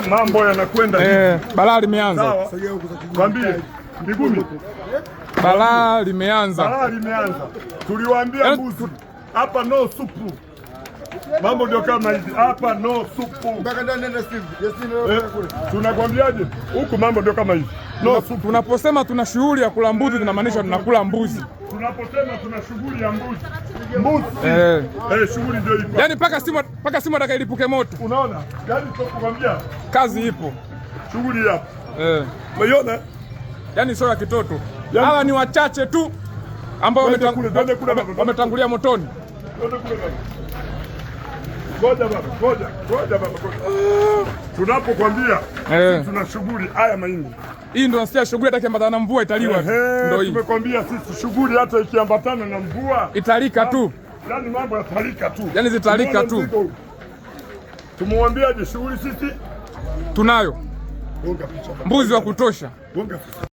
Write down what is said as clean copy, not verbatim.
Mambo yanakwenda balaa limeanza. Kwambie Ndigumi, balaa limeanza. Tuliwaambia mbuzi hapa no supu. Mambo ndio kama hivi hapa, no supu. Mpaka ndani nenda Steve. Tunakwambiaje? Huku mambo ndio kama hivi. No supu. Tunaposema tuna shughuli ya kula mbuzi tunamaanisha tunakula mbuzi. Tunaposema tuna shughuli ya mbuzi. Shughuli ndio ipo. Yaani paka simu atakayelipuke moto. Unaona? Yaani tunakwambia kazi ipo. Shughuli hapo. Umeona? Yaani sio ya kitoto. Hawa ni wachache tu ambao wametangulia motoni. Ngoja baba. Tunapokuambia tuna shughuli haya mahindi. Hii ndio nasikia shughuli hata ikiambatana na mvua italiwa. Ndio hii. Tumekwambia sisi shughuli hata ikiambatana na mvua italika tu. Yaani mambo yatalika tu. Yaani zitalika tu. Tumwambiaje shughuli sisi? Tunayo. Mbuzi wa kutosha.